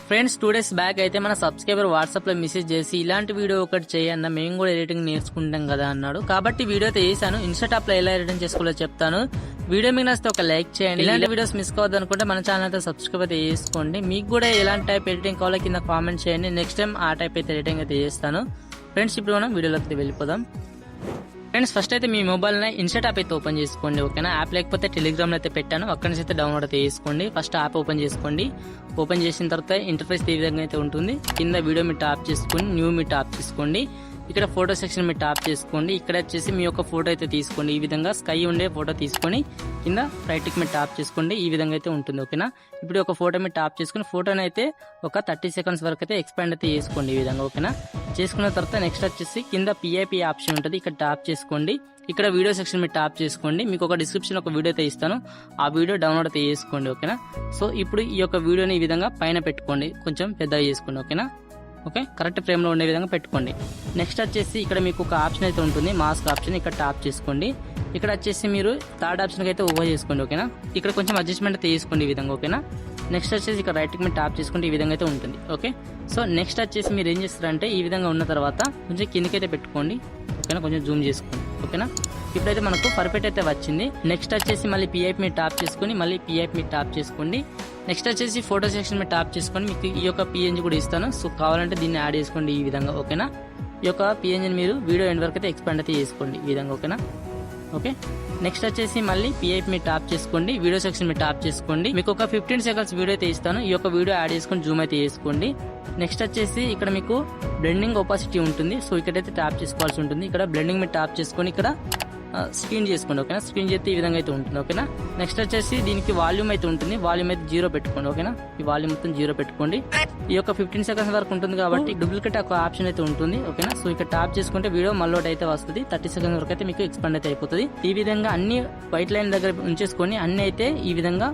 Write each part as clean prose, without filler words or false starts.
Friends 2 days back అయితే మన subscriber WhatsApp లో మెసేజ్ చేసి ఇలాంటి వీడియో ఒకటి చేయన్న మేము కూడా ఎడిటింగ్ నేర్చుకుంటాం కదా అన్నాడు. కాబట్టి వీడియో అయితే చేశాను. ఇన్స్టాటాప్ లో ఎలా ఎడిటింగ్ చేసుకోవాలో చెప్తాను. వీడియో మీకు నచ్చితే ఒక లైక్ చేయండి. ఇలాంటి వీడియోస్ మిస్ కావద్దు అనుకుంటే మన ఛానల్ అయితే సబ్స్క్రైబ్ అయితే చేసుకోండి. మీకు కూడా ఎలాంటి టైప్ ఎడిటింగ్ కావాలో కింద కామెంట్ చేయండి. నెక్స్ట్ టైం ఆ టైప్ అయితే ఎడిటింగ్ అయితే చేస్తాను. ఫ్రెండ్స్ ఇప్పుడు మనం వీడియోలోకి వెళ్ళిపోదాం. ఫ్రెండ్స్ ఫస్ట్ అయితే మీ మొబైల్ ని ఇన్స్టాటాప్ అయితే ఓపెన్ చేసుకోండి. ఓకేనా, యాప్ లేకపోతే టెలిగ్రామ్ లో అయితే పెట్టాను, అక్కడి నుంచి అయితే డౌన్లోడ్ అయితే చేసుకోండి. ఫస్ట్ యాప్ ఓపెన్ చేసుకోండి. ఓపెన్ చేసిన తర్వాత ఇంటర్ఫేస్ ఈ విధంగా అయితే ఉంటుంది. కింద వీడియో మీ టాప్ చేసుకొని న్యూ మీ టాప్ చేసుకోండి. ఇక్కడ ఫోటో సెక్షన్ మీ టాప్ చేసుకోండి. ఇక్కడ వచ్చేసి మీ యొక్క ఫోటో అయితే తీసుకోండి. ఈ విధంగా స్కై ఉండే ఫోటో తీసుకొని కింద రైట్ కి మీరు టాప్ చేసుకోండి. ఈ విధంగా అయితే ఉంటుంది. ఓకేనా, ఇప్పుడు ఒక ఫోటో మీరు టాప్ చేసుకుని ఫోటోని అయితే ఒక 30 seconds వరకు అయితే ఎక్స్పాండ్ అయితే చేసుకోండి. ఈ విధంగా ఓకేనా, చేసుకున్న తర్వాత నెక్స్ట్ వచ్చేసి కింద పిఐపి ఆప్షన్ ఉంటుంది, ఇక్కడ టాప్ చేసుకోండి. ఇక్కడ వీడియో సెక్షన్ మీరు టాప్ చేసుకోండి. మీకు ఒక డిస్క్రిప్షన్ ఒక వీడియో అయితే ఇస్తాను, ఆ వీడియో డౌన్లోడ్ అయితే చేసుకోండి. ఓకేనా, సో ఇప్పుడు ఈ యొక్క వీడియోని ఈ విధంగా పైన పెట్టుకోండి, కొంచెం పెద్దగా చేసుకోండి. ఓకేనా, ఓకే, కరెక్ట్ ఫ్రేమ్ లో ఉండే విధంగా పెట్టుకోండి. నెక్స్ట్ వచ్చేసి ఇక్కడ మీకు ఒక ఆప్షన్ అయితే ఉంటుంది, మాస్క్ ఆప్షన్, ఇక్కడ టాప్ చేసుకోండి. ఇక్కడ వచ్చేసి మీరు థర్డ్ ఆప్షన్ అయితే ఓవర్ చేసుకోండి. ఓకేనా, ఇక్కడ కొంచెం అడ్జస్ట్మెంట్ అయితే చేసుకోండి ఈ విధంగా. ఓకేనా, నెక్స్ట్ వచ్చేసి ఇక్కడ రైట్ కి మీరు టాప్ చేసుకుంటే ఈ విధంగా అయితే ఉంటుంది. ఓకే, సో నెక్స్ట్ వచ్చేసి మీరు ఏం చేస్తారంటే ఈ విధంగా ఉన్న తర్వాత కొంచెం కిందకైతే పెట్టుకోండి. ఓకేనా, కొంచెం జూమ్ చేసుకోండి. ఓకేనా, ఇప్పుడైతే మనకు పర్ఫెక్ట్ అయితే వచ్చింది. నెక్స్ట్ వచ్చేసి మళ్ళీ పిఐపి మీరు టాప్ చేసుకుని మళ్ళీ పిఐపి మీరు టాప్ చేసుకోండి. నెక్స్ట్ వచ్చేసి ఫోటో సెక్షన్ మీరు టాప్ చేసుకొని మీకు ఈ యొక్క పిఎన్జీ కూడా ఇస్తాను, సో కావాలంటే దీన్ని యాడ్ చేసుకోండి ఈ విధంగా. ఓకేనా, ఈ యొక్క పిఎన్జీని మీరు వీడియో ఎండ్ వరకు అయితే ఎక్స్పాండ్ అయితే చేసుకోండి ఈ విధంగా. ఓకేనా, ఓకే, నెక్స్ట్ వచ్చేసి మళ్ళీ పిఐపి మీరు టాప్ చేసుకోండి, వీడియో సెక్షన్ మీరు టాప్ చేసుకోండి. మీకు ఒక 15 seconds వీడియో అయితే ఇస్తాను, ఈ యొక్క వీడియో యాడ్ చేసుకొని జూమ్ అయితే చేసుకోండి. నెక్స్ట్ వచ్చేసి ఇక్కడ మీకు బ్లెండింగ్ ఒపాసిటీ ఉంటుంది, సో ఇక్కడైతే టాప్ చేసుకోవాల్సి ఉంటుంది. ఇక్కడ బ్లెండింగ్ మీరు టాప్ చేసుకొని ఇక్కడ స్క్రీన్ చేసుకోండి. ఓకేనా, స్క్రీన్ చేస్తే ఈ విధంగా అయితే ఉంటుంది. ఓకేనా, నెక్స్ట్ వచ్చేసి దీనికి వాల్యూమ్ అయితే ఉంటుంది, వాల్యూమ్ అయితే 0 పెట్టుకోండి. ఓకేనా, ఈ వాల్యూమ్ మొత్తం 0 పెట్టుకోండి. ఈ యొక్క 15 seconds వరకు ఉంటుంది కాబట్టి డూప్లికేట్ ఒక ఆప్షన్ అయితే ఉంటుంది. ఓకేనా, సో ఇక్కడ టాప్ చేసుకుంటే వీడియో మళ్ళీ అయితే వస్తుంది. 30 seconds వరకు అయితే మీకు ఎక్స్పాండ్ అయితే అయిపోతుంది. ఈ విధంగా అన్ని వైట్ లైన్ దగ్గర ఉంచేసుకొని అన్ని అయితే ఈ విధంగా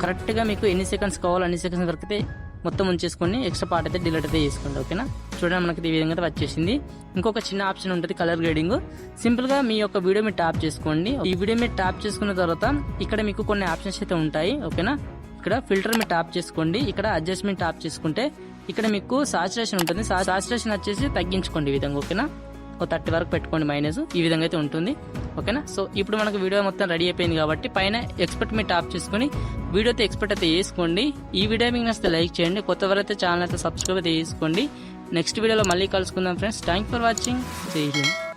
కరెక్ట్ గా మీకు ఎన్ని సెకండ్స్ కావాలో అన్ని సెకండ్స్ వరకు అయితే మొత్తం ఉంచేసుకొని ఎక్స్ట్రా పార్ట్ అయితే డిలీట్ అయితే చేసుకోండి. ఓకేనా, చూడండి మనకి ఈ విధంగా వచ్చేసింది. ఇంకొక చిన్న ఆప్షన్ ఉంటుంది కలర్ గ్రేడింగ్. సింపుల్ గా మీ యొక్క వీడియో మీరు టాప్ చేసుకోండి. ఈ వీడియో మీరు టాప్ చేసుకున్న తర్వాత ఇక్కడ మీకు కొన్ని ఆప్షన్స్ అయితే ఉంటాయి. ఓకేనా, ఇక్కడ ఫిల్టర్ మీరు టాప్ చేసుకోండి. ఇక్కడ అడ్జస్ట్మెంట్ టాప్ చేసుకుంటే ఇక్కడ మీకు సాచురేషన్ ఉంటుంది, సాచురేషన్ వచ్చేసి తగ్గించుకోండి ఈ విధంగా. ఓకేనా, ఒక 30 వరకు పెట్టుకోండి మైనస్, ఈ విధంగా అయితే ఉంటుంది. ఓకేనా, సో ఇప్పుడు మనకు వీడియో మొత్తం రెడీ అయిపోయింది కాబట్టి పైన ఎక్స్పెక్ట్ మీ టాప్ చేసుకుని వీడియో అయితే ఎక్స్పెక్ట్ అయితే చేసుకోండి. ఈ వీడియో మీకు నచ్చితే లైక్ చేయండి, కొత్త వారైతే ఛానల్ అయితే సబ్స్క్రైబ్ అయితే చేసుకోండి. నెక్స్ట్ వీడియోలో మళ్ళీ కలుసుకుందాం ఫ్రెండ్స్. Thank for watching. జై హింద్.